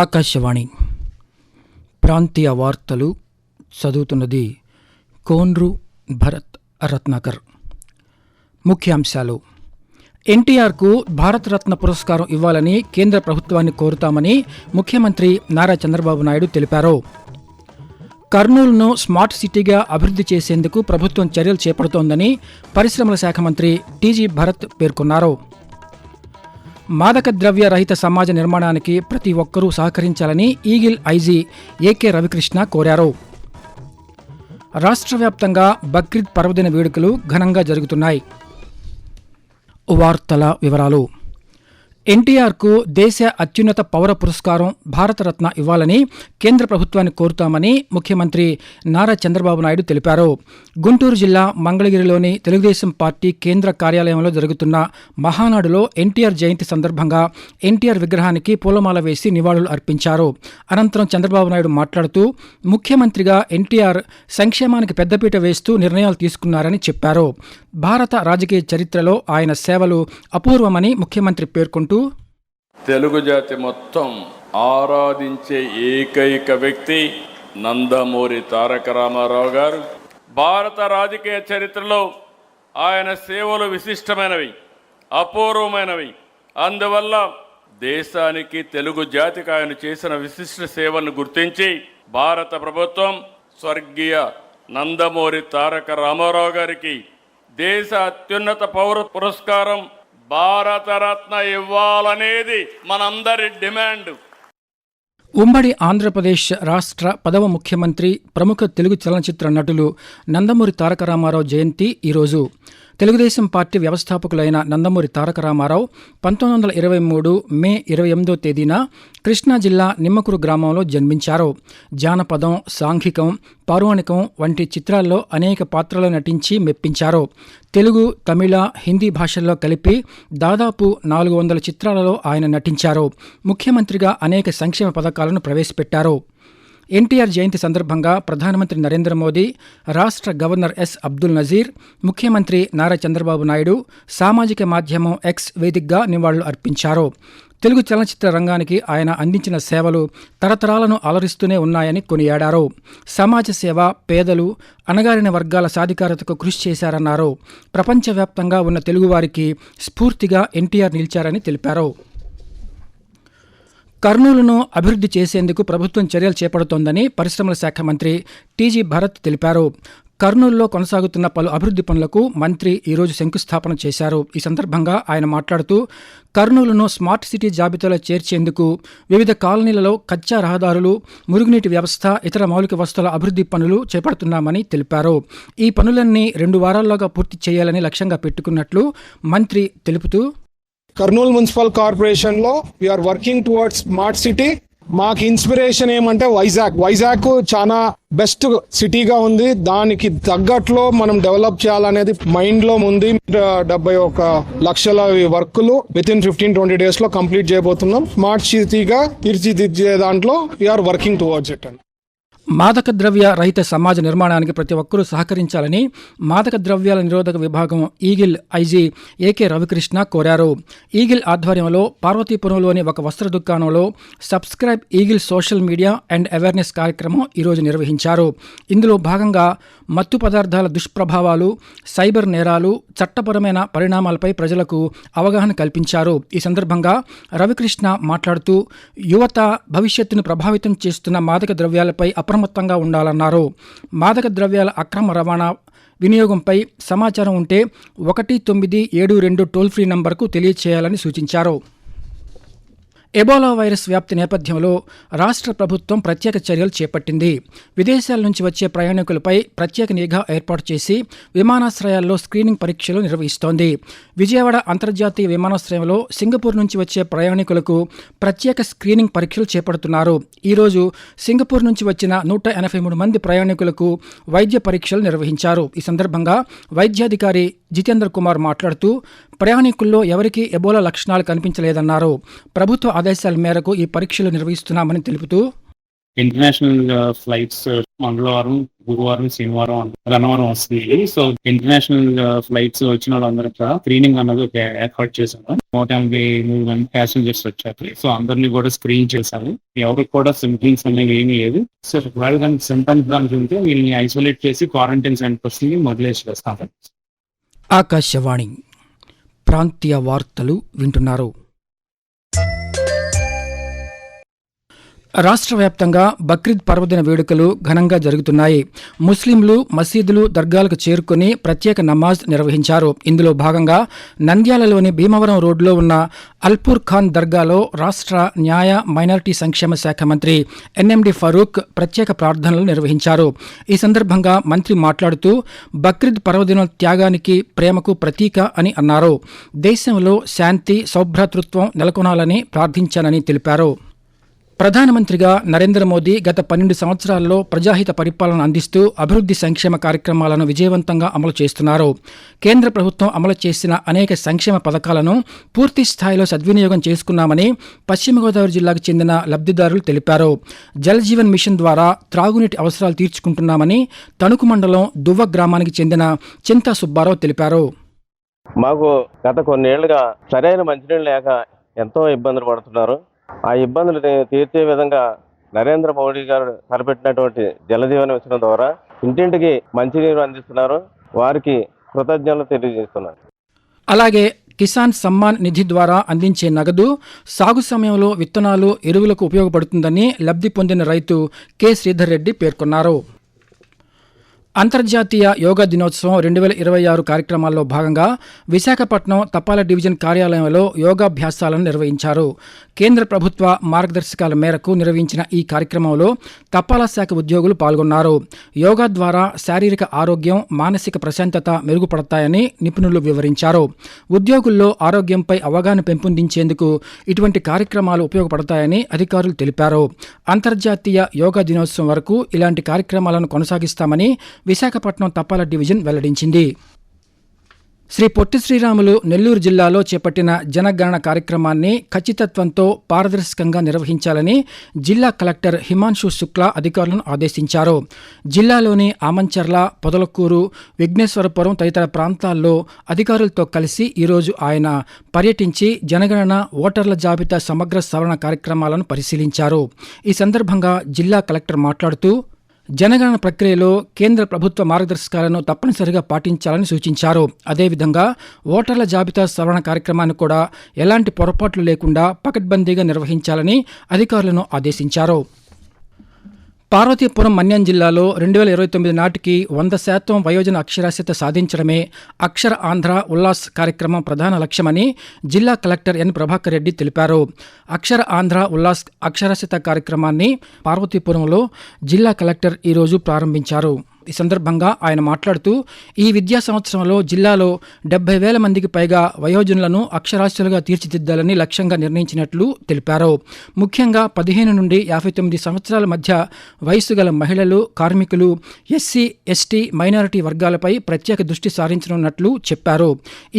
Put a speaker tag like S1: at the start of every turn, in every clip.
S1: ఆకాశవాణి ప్రాంతీయ వార్తలు చదువుతున్నది కోన్రు భరత్ రత్నాకర్. ముఖ్యాంశాలు: ఎన్టీఆర్కు భారతరత్న పురస్కారం ఇవ్వాలని కేంద్ర ప్రభుత్వాన్ని కోరుతామని ముఖ్యమంత్రి నారా చంద్రబాబు నాయుడు తెలిపారు. కర్నూలును స్మార్ట్ సిటీగా అభివృద్ధి చేసేందుకు ప్రభుత్వం చర్యలు చేపడుతోందని పరిశ్రమల శాఖ మంత్రి టీజీ భరత్ పేర్కొన్నారు. మాదక ద్రవ్య రహిత సమాజ నిర్మాణానికి ప్రతి ఒక్కరూ సహకరించాలని ఈగిల్ ఐజీ ఏకే రవికృష్ణ కోరారు. రాష్ట్ర వ్యాప్తంగా బక్రీద్ పర్వదిన వేడుకలు ఘనంగా జరుగుతున్నాయి. వార్తల వివరాలు: ఎన్టీఆర్కు దేశ అత్యున్నత పౌర పురస్కారం భారతరత్న ఇవ్వాలని కేంద్ర ప్రభుత్వాన్ని కోరుతామని ముఖ్యమంత్రి నారా చంద్రబాబు నాయుడు తెలిపారు. గుంటూరు జిల్లా మంగళగిరిలోని తెలుగుదేశం పార్టీ కేంద్ర కార్యాలయంలో జరుగుతున్న మహానాడులో ఎన్టీఆర్ జయంతి సందర్భంగా ఎన్టీఆర్ విగ్రహానికి పూలమాల వేసి నివాళులు అర్పించారు. అనంతరం చంద్రబాబు నాయుడు మాట్లాడుతూ ముఖ్యమంత్రిగా ఎన్టీఆర్ సంక్షేమానికి పెద్దపీట వేస్తూ నిర్ణయాలు తీసుకున్నారని చెప్పారు. భారత రాజకీయ చరిత్రలో ఆయన సేవలు అపూర్వమని ముఖ్యమంత్రి పేర్కొంటూ,
S2: తెలుగు జాతి మొత్తం ఆరాధించే ఏకైక వ్యక్తి నందమూరి తారక రామారావు గారు. భారత రాజకీయ చరిత్రలో ఆయన సేవలు విశిష్టమైనవి, అపూర్వమైనవి. అందువల్ల దేశానికి, తెలుగు జాతికి ఆయన చేసిన విశిష్ట సేవలను గుర్తించి భారత ప్రభుత్వం స్వర్గీయ నందమూరి తారక రామారావు గారికి దేశ అత్యున్నత పౌర పురస్కారం భారతరత్న ఇవ్వాలనేది మనందరి డిమాండ్.
S1: ఉమ్మడి ఆంధ్రప్రదేశ్ రాష్ట్ర 10వ ముఖ్యమంత్రి, ప్రముఖ తెలుగు చలనచిత్ర నటులు నందమూరి తారక రామారావు జయంతి ఈరోజు. తెలుగుదేశం పార్టీ వ్యవస్థాపకులైన నందమూరి తారక రామారావు 1923 మే 28వ తేదీన కృష్ణా జిల్లా నిమ్మకూరు గ్రామంలో జన్మించారు. జానపదం, సాంఘికం, పౌరాణికం వంటి చిత్రాల్లో అనేక పాత్రలు నటించి మెప్పించారు. తెలుగు, తమిళ, హిందీ భాషల్లో కలిపి దాదాపు 400 చిత్రాలలో ఆయన నటించారు. ముఖ్యమంత్రిగా అనేక సంక్షేమ పథకాలను ప్రవేశపెట్టారు. ఎన్టీఆర్ జయంతి సందర్భంగా ప్రధానమంత్రి నరేంద్ర మోదీ, రాష్ట్ర గవర్నర్ ఎస్ అబ్దుల్ నజీర్, ముఖ్యమంత్రి నారా చంద్రబాబు నాయుడు సామాజిక మాధ్యమం ఎక్స్ వేదికగా నివాళులు అర్పించారు. తెలుగు చలనచిత్ర రంగానికి ఆయన అందించిన సేవలు తరతరాలను అలరిస్తూనే ఉన్నాయని కొనియాడారు. సమాజ సేవ, పేదలు, అణగారిన వర్గాల సాధికారతకు కృషి చేశారన్నారు. ప్రపంచవ్యాప్తంగా ఉన్న తెలుగువారికి స్ఫూర్తిగా ఎన్టీఆర్ నిలిచారని తెలిపారు. కర్నూలును అభివృద్ధి చేసేందుకు ప్రభుత్వం చర్యలు చేపడుతోందని పరిశ్రమల శాఖ మంత్రి టీజీ భరత్ తెలిపారు. కర్నూలులో కొనసాగుతున్న పలు అభివృద్ధి పనులకు మంత్రి ఈరోజు శంకుస్థాపన చేశారు. ఈ సందర్భంగా ఆయన మాట్లాడుతూ, కర్నూలును స్మార్ట్ సిటీ జాబితాలో చేర్చేందుకు వివిధ కాలనీలలో కచ్చా రహదారులు, మురుగునీటి వ్యవస్థ, ఇతర మౌలిక వసతుల అభివృద్ధి పనులు చేపడుతున్నామని తెలిపారు. ఈ పనులన్నీ 2 వారాల్లోగా పూర్తి చేయాలని లక్ష్యంగా పెట్టుకున్నట్లు మంత్రి తెలుపుతూ,
S3: కర్నూలు మున్సిపల్ కార్పొరేషన్ లో we are working towards smart city. మాకు ఇన్స్పిరేషన్ ఏమంటే వైజాగ్ చాలా బెస్ట్ సిటీగా ఉంది. దానికి తగ్గట్లో మనం డెవలప్ చేయాలనేది మైండ్ లో ఉంది. 71 లక్షల వర్కులు వితిన్ 15-20 days లో కంప్లీట్ చేయబోతున్నాం. స్మార్ట్ సిటీగా తీర్చిదిద్దే దాంట్లో వీఆర్ వర్కింగ్ టువర్డ్స్ ఇట్.
S1: మాదక ద్రవ్య రహిత సమాజ నిర్మాణానికి ప్రతి ఒక్కరూ సహకరించాలని మాదక ద్రవ్యాల నిరోధక విభాగం ఈగిల్ ఐజీ ఏకే రవికృష్ణ కోరారు. ఈగిల్ ఆధ్వర్యంలో పార్వతీపురంలోని ఒక వస్త్ర దుకాణంలో subscribe eagle social media and awareness కార్యక్రమం ఈరోజు నిర్వహించారు. ఇందులో భాగంగా మత్తు పదార్థాల దుష్ప్రభావాలు, సైబర్ నేరాలు, చట్టపరమైన పరిణామాలపై ప్రజలకు అవగాహన కల్పించారు. ఈ సందర్భంగా రవికృష్ణ మాట్లాడుతూ, యువత భవిష్యత్తును ప్రభావితం చేస్తున్న మాదక ద్రవ్యాలపై అప్రమత్తంగా ఉండాలన్నారు. మాదక ద్రవ్యాల అక్రమ రవాణా, వినియోగంపై సమాచారం ఉంటే 1972 టోల్ ఫ్రీ నంబర్కు తెలియచేయాలని సూచించారు. ఎబోలా వైరస్ వ్యాప్తి నేపథ్యంలో రాష్ట్ర ప్రభుత్వం ప్రత్యేక చర్యలు చేపట్టింది. విదేశాల నుంచి వచ్చే ప్రయాణికులపై ప్రత్యేక నిఘా ఏర్పాటు చేసి విమానాశ్రయాల్లో స్క్రీనింగ్ పరీక్షలు నిర్వహిస్తోంది. విజయవాడ అంతర్జాతీయ విమానాశ్రయంలో సింగపూర్ నుంచి వచ్చే ప్రయాణికులకు ప్రత్యేక స్క్రీనింగ్ పరీక్షలు చేపడుతున్నారు. ఈరోజు సింగపూర్ నుంచి వచ్చిన 183 మంది ప్రయాణికులకు వైద్య పరీక్షలు నిర్వహించారు. ఈ సందర్భంగా వైద్యాధికారి జితేంద్ర కుమార్ మాట్లాడుతూ, ప్రయాణికుల్లో ఎవరికీ ఎబోలా లక్షణాలు కనిపించలేదన్నారు. ప్రభుత్వ ఆదేశాల మేరకు ఈ పరీక్షలు నిర్వహిస్తున్నామని తెలుపుతూ,
S4: ఇంటర్నేషనల్ ఫ్లైట్స్ మంగళవారం, గురువారం, శనివారం, గన్నవరం వస్తుంది. సో ఇంటర్నేషనల్ ఫ్లైట్స్ వచ్చిన వాళ్ళందరూ కూడా స్క్రీనింగ్ అన్నది ఏర్పాటు చేశాము. 183 మంది ప్యాసింజర్స్ వచ్చారు. సో అందరినీ కూడా స్క్రీన్ చేశాము. ఎవరికి కూడా సింప్టమ్స్ అనేవి ఏమీ లేదు. సో ఒకవేళ కానీ సింప్టమ్స్ దానికి ఉంటే వీళ్ళని ఐసోలేట్ చేసి క్వారంటైన్ సెంటర్స్ ని మొదలేసి వేస్తాము.
S1: ఆకాశవాణి ప్రాంతీయ వార్తలు వింటున్నారు. రాష్ట్ర వ్యాప్తంగా బక్రీద్ పర్వదిన వేడుకలు ఘనంగా జరుగుతున్నాయి. ముస్లింలు మసీదులు, దర్గాలకు చేరుకుని ప్రత్యేక నమాజ్ నిర్వహించారు. ఇందులో భాగంగా నంద్యాలలోని భీమవరం రోడ్లో ఉన్న అల్పూర్ ఖాన్ దర్గాలో రాష్ట్ర న్యాయ, మైనారిటీ సంక్షేమ శాఖ మంత్రి ఎన్ఎండి ఫరూక్ ప్రత్యేక ప్రార్థనలు నిర్వహించారు. ఈ సందర్భంగా మంత్రి మాట్లాడుతూ బక్రీద్ పర్వదినం త్యాగానికి, ప్రేమకు ప్రతీక అని అన్నారు. దేశంలో శాంతి, సౌభ్రాతృత్వం నెలకొనాలని ప్రార్థించానని తెలిపారు. ప్రధానమంత్రిగా నరేంద్ర మోదీ గత 12 సంవత్సరాల్లో ప్రజాహిత పరిపాలన అందిస్తూ అభివృద్ధి సంక్షేమ కార్యక్రమాలను విజయవంతంగా అమలు చేస్తున్నారు. కేంద్ర ప్రభుత్వం అమలు చేసిన అనేక సంక్షేమ పథకాలను పూర్తి స్థాయిలో సద్వినియోగం చేసుకున్నామని పశ్చిమ గోదావరి జిల్లాకు చెందిన లబ్ధిదారులు తెలిపారు. జల్ జీవన్ మిషన్ ద్వారా త్రాగునీటి అవసరాలు తీర్చుకుంటున్నామని తణుకు మండలం దువ్వ గ్రామానికి చెందిన చింతా సుబ్బారావు తెలిపారు.
S5: మాకు గత కొన్నేళ్లుగా సరైన మంచినీళ్ళు లేక ఎంతో ఇబ్బందులు పడుతున్నారు. ఆ ఇబ్బందులు తీర్చే విధంగా నరేంద్ర మోడీ గారు తలపెట్టినటువంటి జలజీవన మిషన్ ద్వారా ఇంటింటికి మంచినీరు అందిస్తున్నారు. వారికి కృతజ్ఞతలు తెలియజేస్తున్నారు.
S1: అలాగే కిసాన్ సమ్మాన్ నిధి ద్వారా అందించే నగదు సాగు సమయంలో విత్తనాలు, ఎరువులకు ఉపయోగపడుతుందని లబ్ధి పొందిన రైతు కె శ్రీధర్ రెడ్డి పేర్కొన్నారు. అంతర్జాతీయ యోగా దినోత్సవం 2026 కార్యక్రమాల్లో భాగంగా విశాఖపట్నం తపాల డివిజన్ కార్యాలయంలో యోగాభ్యాసాలను నిర్వహించారు. కేంద్ర ప్రభుత్వ మార్గదర్శకాల మేరకు నిర్వహించిన ఈ కార్యక్రమంలో తపాలా శాఖ ఉద్యోగులు పాల్గొన్నారు. యోగా ద్వారా శారీరక ఆరోగ్యం, మానసిక ప్రశాంతత మెరుగుపడతాయని నిపుణులు వివరించారు. ఉద్యోగుల్లో ఆరోగ్యంపై అవగాహన పెంపొందించేందుకు ఇటువంటి కార్యక్రమాలు ఉపయోగపడతాయని అధికారులు తెలిపారు. అంతర్జాతీయ యోగా దినోత్సవం వరకు ఇలాంటి కార్యక్రమాలను కొనసాగిస్తామని విశాఖపట్నం తపాలా డివిజన్ వెల్లడించింది. శ్రీ పొట్టి శ్రీరాములు నెల్లూరు జిల్లాలో చేపట్టిన జనగణన కార్యక్రమాన్ని ఖచ్చితత్వంతో పారదర్శకంగా నిర్వహించాలని జిల్లా కలెక్టర్ హిమాంశు శుక్లా అధికారులను ఆదేశించారు. జిల్లాలోని ఆమంచర్ల, పొదలకూరు, విఘ్నేశ్వరపురం తదితర ప్రాంతాల్లో అధికారులతో కలిసి ఈరోజు ఆయన పర్యటించి జనగణన, ఓటర్ల జాబితా సమగ్ర సవరణ కార్యక్రమాలను పరిశీలించారు. ఈ సందర్భంగా జిల్లా కలెక్టర్ మాట్లాడుతూ జనగణన ప్రక్రియలో కేంద్ర ప్రభుత్వ మార్గదర్శకాలను తప్పనిసరిగా పాటించాలని సూచించారు. అదేవిధంగా ఓటర్ల జాబితా సవరణ కార్యక్రమాన్ని కూడా ఎలాంటి పొరపాట్లు లేకుండా పకడ్బందీగా నిర్వహించాలని అధికారులను ఆదేశించారు. పార్వతీపురం మన్యం జిల్లాలో 2029 నాటికి 100% వయోజన అక్షరాస్యత సాధించడమే అక్షర ఆంధ్ర ఉల్లాస్ కార్యక్రమం ప్రధాన లక్ష్యమని జిల్లా కలెక్టర్ ఎన్ ప్రభాకర్ రెడ్డి తెలిపారు. అక్షర ఆంధ్ర ఉల్లాస్ అక్షరాస్యత కార్యక్రమాన్ని పార్వతీపురంలో జిల్లా కలెక్టర్ ఈరోజు ప్రారంభించారు. ఈ సందర్భంగా ఆయన మాట్లాడుతూ ఈ విద్యా సంవత్సరంలో జిల్లాలో 70,000 మందికి పైగా వయోజనులను అక్షరాస్యులుగా తీర్చిదిద్దాలని లక్ష్యంగా నిర్ణయించినట్లు తెలిపారు. ముఖ్యంగా 15 నుండి 59 సంవత్సరాల మధ్య వయసు గల మహిళలు, కార్మికులు, ఎస్సీ, ఎస్టీ, మైనారిటీ వర్గాలపై ప్రత్యేక దృష్టి సారించనున్నట్లు చెప్పారు.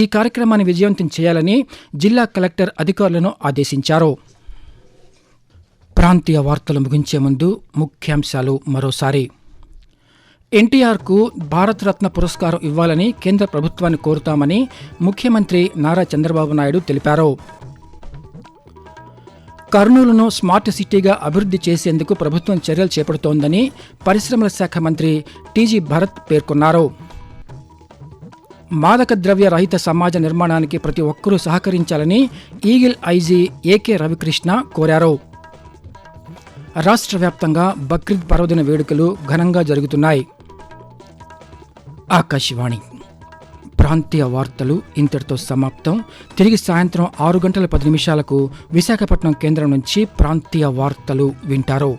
S1: ఈ కార్యక్రమాన్ని విజయవంతం చేయాలని జిల్లా కలెక్టర్ అధికారులను ఆదేశించారు. ప్రాంతీయ వార్తలు ముగించే ముందు ముఖ్యాంశాలు మరోసారి. ఎన్టీఆర్కు భారతరత్న పురస్కారం ఇవ్వాలని కేంద్ర ప్రభుత్వాన్ని కోరుతామని ముఖ్యమంత్రి నారా చంద్రబాబు నాయుడు తెలిపారు. కర్నూలును స్మార్ట్ సిటీగా అభివృద్ధి చేసేందుకు ప్రభుత్వం చర్యలు చేపడుతోందని పరిశ్రమల శాఖ మంత్రి టీజీ భరత్ పేర్కొన్నారు. మాదక ద్రవ్య రహిత సమాజ నిర్మాణానికి ప్రతి ఒక్కరూ సహకరించాలని ఈగిల్ ఐజీ ఏకే రవికృష్ణ కోరారు. రాష్ట్ర వ్యాప్తంగా బక్రీద్ పర్వదిన వేడుకలు ఘనంగా జరుగుతున్నాయి. ఆకాశవాణి ప్రాంతీయ వార్తలు ఇంతటితో సమాప్తం. తిరిగి సాయంత్రం 6:10 విశాఖపట్నం కేంద్రం నుంచి ప్రాంతీయ వార్తలు వింటారు.